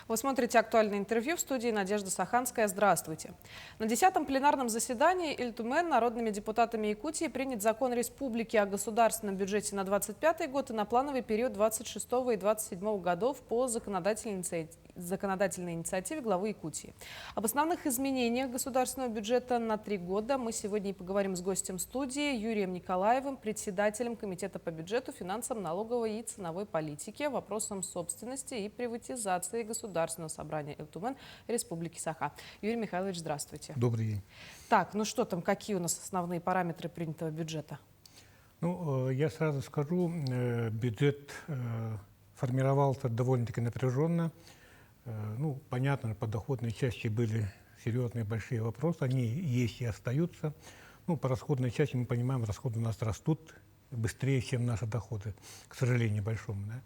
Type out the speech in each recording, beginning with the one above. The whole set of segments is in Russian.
Вы смотрите «Актуальное интервью», в студии Надежда Саханская. Здравствуйте. На 10-м пленарном заседании Илтумен народными депутатами Якутии принят закон республики о государственном бюджете на 2025 год и на плановый период 26 и 27 годов по законодательной инициативе главы Якутии. Об основных изменениях государственного бюджета на 3 года мы сегодня и поговорим с гостем студии Юрием Николаевым, председателем Комитета по бюджету, финансам, налоговой и ценовой политике, вопросам собственности и приватизации Государственного собрания Илтумен Республики Саха. Юрий Михайлович, здравствуйте. Добрый день. Так, ну что там, какие у нас основные параметры принятого бюджета? Ну, я сразу скажу, бюджет формировался довольно-таки напряженно. Ну, понятно, по доходной части были серьезные большие вопросы, они есть и остаются. Ну, по расходной части мы понимаем, расходы у нас растут быстрее, чем наши доходы, к сожалению, большому. Да?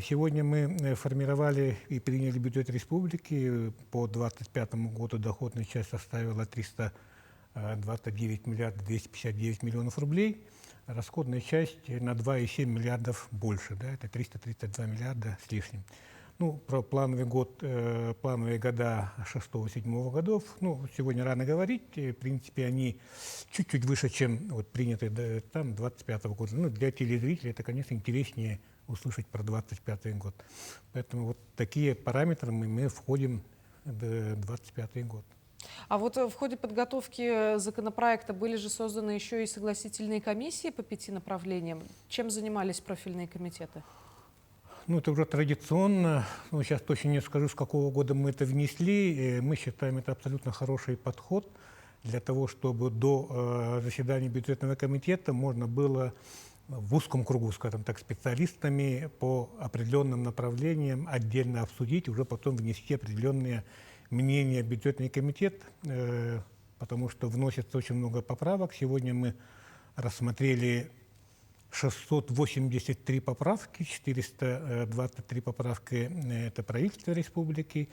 Сегодня мы формировали и приняли бюджет республики. По 2025 году доходная часть составила 329 миллиардов 259 миллионов рублей. Расходная часть на 2,7 миллиардов больше, да, это 332 миллиарда с лишним. Ну, про плановый год, плановые года 6-7 годов, ну, сегодня рано говорить, в принципе, они чуть-чуть выше, чем вот принятые там 25 года. Ну, для телезрителей это, конечно, интереснее услышать про 25 год. Поэтому вот такие параметры мы входим в 25 год. А вот в ходе подготовки законопроекта были же созданы еще и согласительные комиссии по 5 направлениям. Чем занимались профильные комитеты? Ну, это уже традиционно. Ну, сейчас точно не скажу, с какого года мы это внесли. Мы считаем, это абсолютно хороший подход для того, чтобы до заседания бюджетного комитета можно было в узком кругу, скажем так, специалистами по определенным направлениям отдельно обсудить, уже потом внести определенные мнения в бюджетный комитет, потому что вносится очень много поправок. Сегодня мы рассмотрели 683 поправки, 423 поправки – это правительство республики,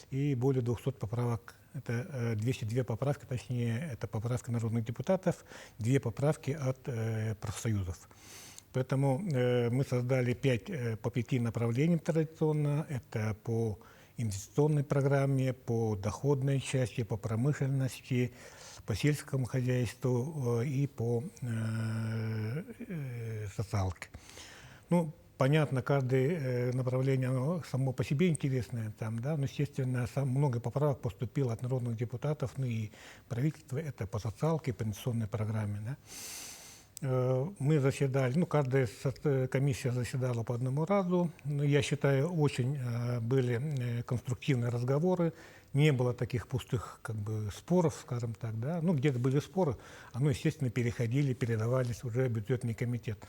и более 200 поправок, это 202 поправки, точнее, это поправки народных депутатов, 2 поправки от профсоюзов. Поэтому мы создали по 5 направлениям традиционно, это по инвестиционной программе, по доходной части, по промышленности, по сельскому хозяйству и по социалке. Ну, понятно, каждое направление оно само по себе интересное, там, да, но, естественно, много поправок поступило от народных депутатов, ну и правительство, это по социалке, по инвестиционной программе. Да. Мы заседали, ну, каждая комиссия заседала по одному разу. Но, я считаю, очень были конструктивные разговоры. Не было таких пустых как бы споров, скажем так, да. Ну, где-то были споры, оно, естественно, передавались уже в бюджетный комитет.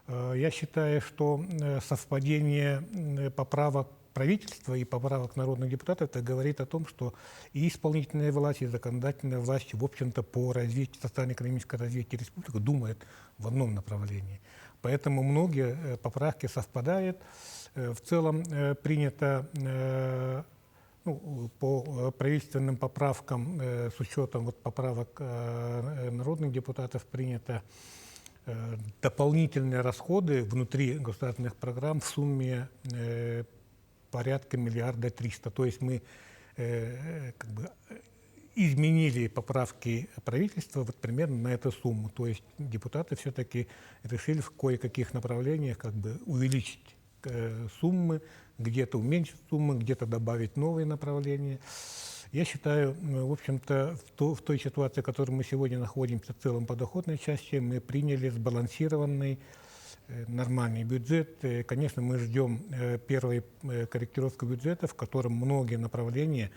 Я считаю, что совпадение поправок правительства и поправок народных депутатов это говорит о том, что и исполнительная власть, и законодательная власть, в общем-то, по развитию, социально-экономическому развитию республики думает в одном направлении. Поэтому многие поправки совпадают. В целом принято по правительственным поправкам, с учетом вот поправок народных депутатов, принято дополнительные расходы внутри государственных программ в сумме порядка 1,3 миллиарда. То есть мы как бы изменили поправки правительства вот примерно на эту сумму. То есть депутаты все-таки решили в кое-каких направлениях как бы увеличить суммы, где-то уменьшить суммы, где-то добавить новые направления. Я считаю, в общем-то, в той ситуации, в которой мы сегодня находимся, в целом по доходной части, мы приняли сбалансированный, нормальный бюджет. Конечно, мы ждем первой корректировки бюджета, в котором многие направления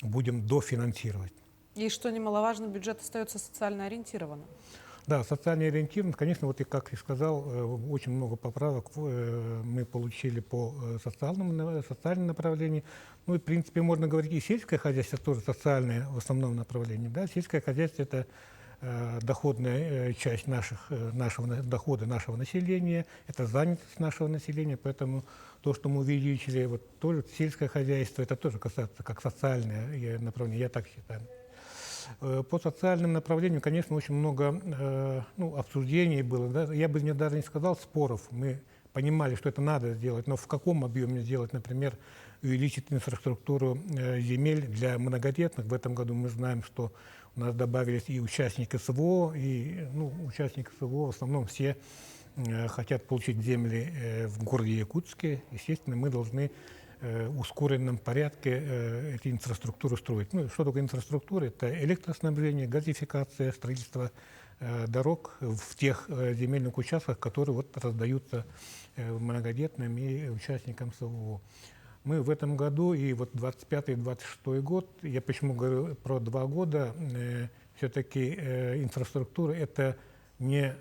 будем дофинансировать. И, что немаловажно, бюджет остается социально ориентированным. Да, социально ориентирован. Конечно, вот и как я сказал, очень много поправок мы получили по социальному направлению. Ну и, в принципе, можно говорить, и сельское хозяйство тоже социальное в основном направлении. Да? Сельское хозяйство – это доходная часть нашего дохода нашего населения, это занятость нашего населения, поэтому то, что мы увеличили, вот тоже сельское хозяйство, это тоже касается как социальное направление, я так считаю. По социальным направлениям, конечно, очень много обсуждений было. Да? Я бы даже не сказал споров. Мы понимали, что это надо сделать, но в каком объеме сделать, например, увеличить инфраструктуру земель для многодетных. В этом году мы знаем, что у нас добавились и участники СВО, и участники СВО в основном все хотят получить земли в городе Якутске. Естественно, мы должны в ускоренном порядке эти инфраструктуры строить. Ну, что такое инфраструктура? Это электроснабжение, газификация, строительство дорог в тех земельных участках, которые вот раздаются многодетным и участникам СВО. Мы в этом году и вот 25-26 год, я почему говорю про 2 года, все-таки инфраструктура – это не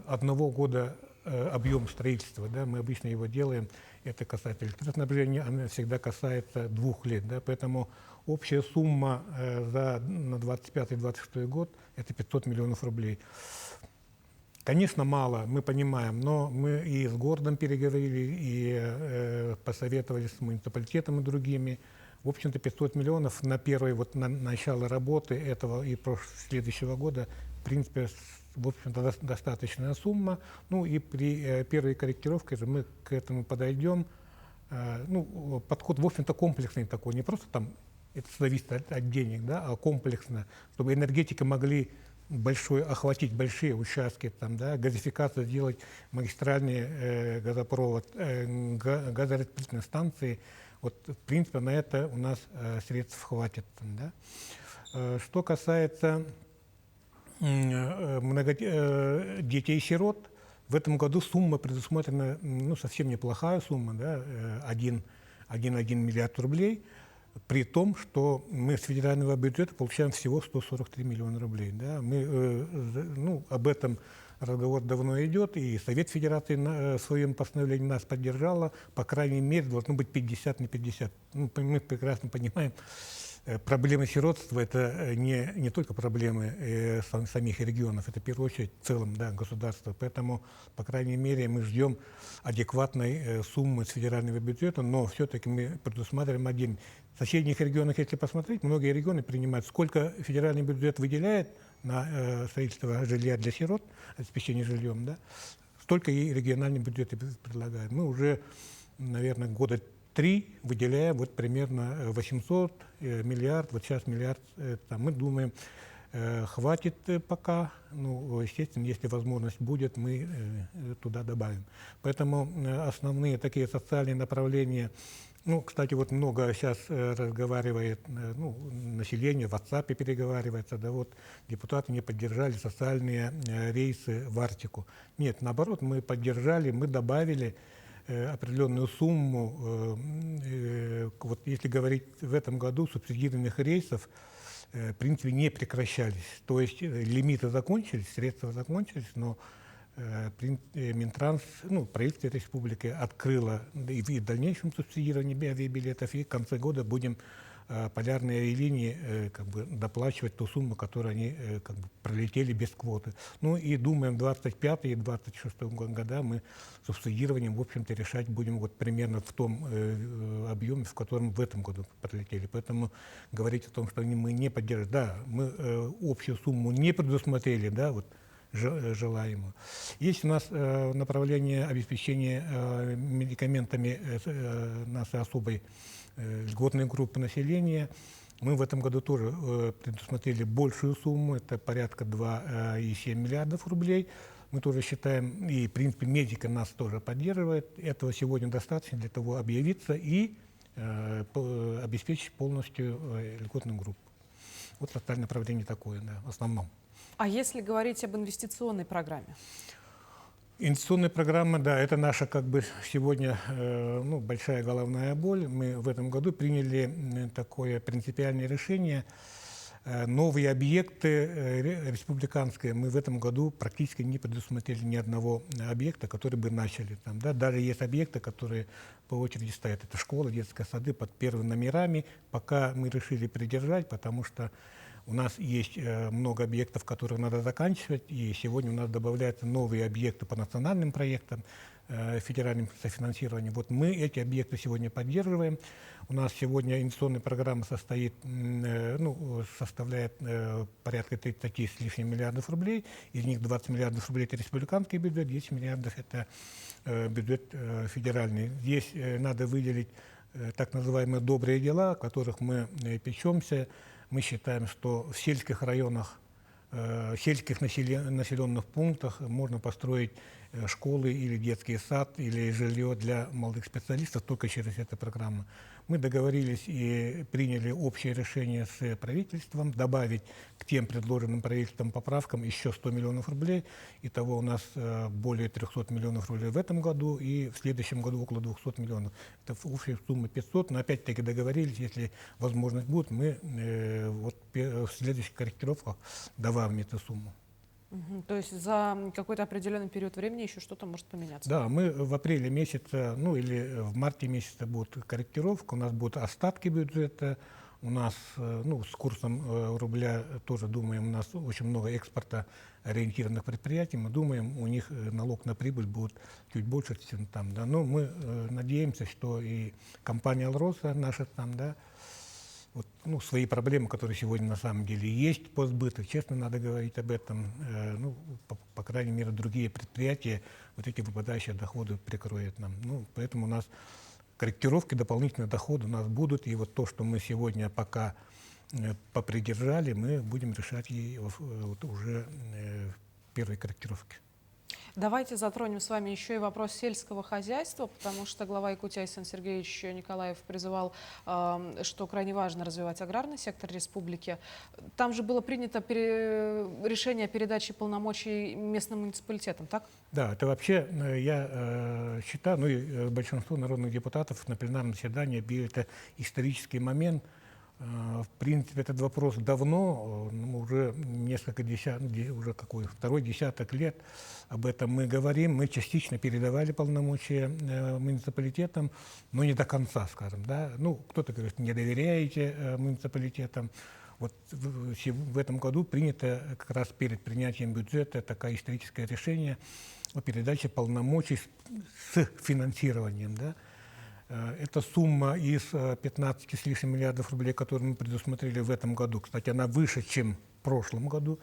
одного года объем строительства, да, мы обычно его делаем, это касается электроснабжения, она всегда касается 2 лет, да, поэтому общая сумма на 25-26 год – это 500 миллионов рублей. Конечно, мало, мы понимаем, но мы и с городом переговорили, и посоветовались с муниципалитетом и другими. В общем-то, 500 миллионов на первое, вот на начало работы этого и следующего года, в принципе, в общем-то, достаточная сумма. Ну и при первой корректировке мы к этому подойдем. Ну, подход, в общем-то, комплексный такой, не просто там это зависит от денег, да, а комплексно, чтобы энергетики могли охватить большие участки, там, да, газификацию сделать, магистральный газопровод, газораспределительные станции. Вот, в принципе, на это у нас средств хватит. Да. Что касается детей-сирот, в этом году сумма предусмотрена, ну, совсем неплохая сумма, да, 1,1 миллиард рублей, при том, что мы с федерального бюджета получаем всего 143 миллиона рублей. Да. Об этом разговор давно идет, и Совет Федерации в своем постановлении нас поддержала, по крайней мере, должно быть 50 на 50. Ну, мы прекрасно понимаем, проблемы сиротства – это не только проблемы самих регионов, это в первую очередь в целом, да, государства. Поэтому, по крайней мере, мы ждем адекватной суммы с федерального бюджета, но все-таки мы предусматриваем один. В соседних регионах, если посмотреть, многие регионы принимают, сколько федеральный бюджет выделяет на строительство жилья для сирот, обеспечение жильем, да, столько и региональный бюджет предлагает. Мы уже, наверное, года 3 выделяя вот примерно 800 миллиард, вот сейчас миллиард, мы думаем, хватит пока, ну, естественно, если возможность будет, мы туда добавим. Поэтому основные такие социальные направления, ну, кстати, вот много сейчас разговаривает, население в WhatsApp переговаривается, да, вот депутаты не поддержали социальные рейсы в Арктику. Нет, наоборот, мы поддержали, мы добавили определенную сумму. Вот если говорить в этом году, субсидированных рейсов в принципе не прекращались. То есть лимиты закончились, средства закончились, но Минтранс, правительство республики открыло и в дальнейшем субсидирование авиабилетов, и в конце года будем полярные авиалинии доплачивать ту сумму, которую они пролетели без квоты. Ну и думаем, в 2025 и 2026 года мы субсидированием, в общем-то, решать будем вот примерно в том объеме, в котором в этом году пролетели. Поэтому говорить о том, что мы не поддерживаем, да, мы общую сумму не предусмотрели, да, вот, желаемую. Есть у нас направление обеспечения медикаментами нашей особой льготной группы населения. Мы в этом году тоже предусмотрели большую сумму, это порядка 2,7 миллиардов рублей. Мы тоже считаем, и в принципе медика нас тоже поддерживает. Этого сегодня достаточно для того объявиться и обеспечить полностью льготную группу. Вот социальное направление такое, да, в основном. А если говорить об инвестиционной программе? Инвестиционная программа, да, это наша сегодня большая головная боль. Мы в этом году приняли такое принципиальное решение. Новые объекты республиканские мы в этом году практически не предусмотрели ни одного объекта, который бы начали. Там, да, даже есть объекты, которые по очереди стоят. Это школы, детские сады под первыми номерами. Пока мы решили придержать, потому что у нас есть много объектов, которые надо заканчивать, и сегодня у нас добавляются новые объекты по национальным проектам, федеральным софинансированием. Вот мы эти объекты сегодня поддерживаем. У нас сегодня инвестиционная программа составляет порядка 30 с лишним миллиардов рублей. Из них 20 миллиардов рублей – это республиканский бюджет, 10 миллиардов – это бюджет федеральный. Здесь надо выделить так называемые добрые дела, о которых мы печемся. Мы считаем, что в сельских районах, сельских населенных пунктах можно построить школы или детский сад, или жилье для молодых специалистов только через эту программу. Мы договорились и приняли общее решение с правительством добавить к тем предложенным правительством поправкам еще 100 миллионов рублей. Итого у нас более 300 миллионов рублей в этом году и в следующем году около 200 миллионов. Это общая сумма 500, но опять-таки договорились, если возможность будет, мы вот в следующих корректировках добавим эту сумму. То есть за какой-то определенный период времени еще что-то может поменяться? Да, мы в апреле месяце, ну или в марте месяце будет корректировка, у нас будут остатки бюджета, у нас, ну, с курсом рубля тоже думаем, у нас очень много экспорта ориентированных предприятий, мы думаем, у них налог на прибыль будет чуть больше, чем там, да, но мы надеемся, что и компания «Алроса» наша там, да, вот, ну, свои проблемы, которые сегодня на самом деле есть по сбыту, честно надо говорить об этом, ну, по крайней мере, другие предприятия вот эти выпадающие доходы прикроют нам. Ну, поэтому у нас корректировки, дополнительные доходы у нас будут, и вот то, что мы сегодня пока попридержали, мы будем решать и вот уже в первой корректировке. Давайте затронем с вами еще и вопрос сельского хозяйства, потому что глава Якутии Айсан Сергеевич Николаев призывал, что крайне важно развивать аграрный сектор республики. Там же было принято решение о передаче полномочий местным муниципалитетам, так? Да, это вообще, я считаю, ну и большинство народных депутатов на пленарном заседании объявили это исторический момент. В принципе, этот вопрос давно, уже несколько десятков, уже второй десяток лет об этом мы говорим. Мы частично передавали полномочия муниципалитетам, но не до конца, скажем. Да? Ну, кто-то говорит, не доверяете муниципалитетам. Вот в этом году принято как раз перед принятием бюджета такое историческое решение о передаче полномочий с финансированием. Да? Эта сумма из 15 с лишним миллиардов рублей, которую мы предусмотрели в этом году, кстати, она выше, чем в прошлом году,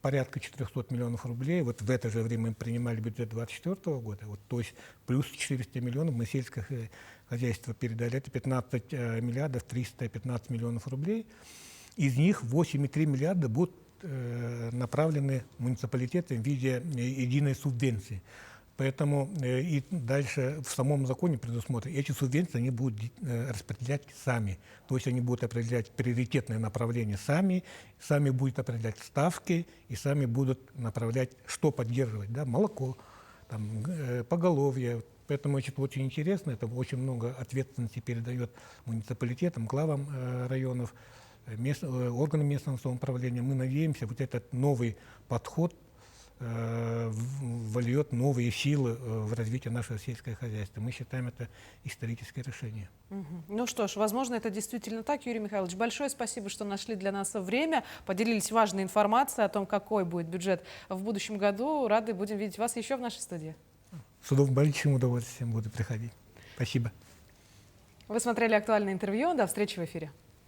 порядка 400 миллионов рублей. Вот в это же время мы принимали бюджет 2024 года, вот, то есть плюс 400 миллионов мы сельское хозяйство передали. Это 15 миллиардов 315 миллионов рублей. Из них 8,3 миллиарда будут направлены муниципалитетам в виде единой субвенции. Поэтому и дальше в самом законе предусмотрено, эти субвенции они будут распределять сами. То есть они будут определять приоритетные направления сами будут определять ставки и сами будут направлять, что поддерживать. Да? Молоко, там, поголовье. Поэтому это очень интересно, это очень много ответственности передает муниципалитетам, главам районов, органам местного самоуправления. Мы надеемся, вот этот новый подход вольет новые силы в развитие нашего сельского хозяйства. Мы считаем это историческое решение. Ну что ж, возможно, это действительно так. Юрий Михайлович, большое спасибо, что нашли для нас время, поделились важной информацией о том, какой будет бюджет в будущем году. Рады будем видеть вас еще в нашей студии. С большим удовольствием буду приходить. Спасибо. Вы смотрели «Актуальное интервью». До встречи в эфире.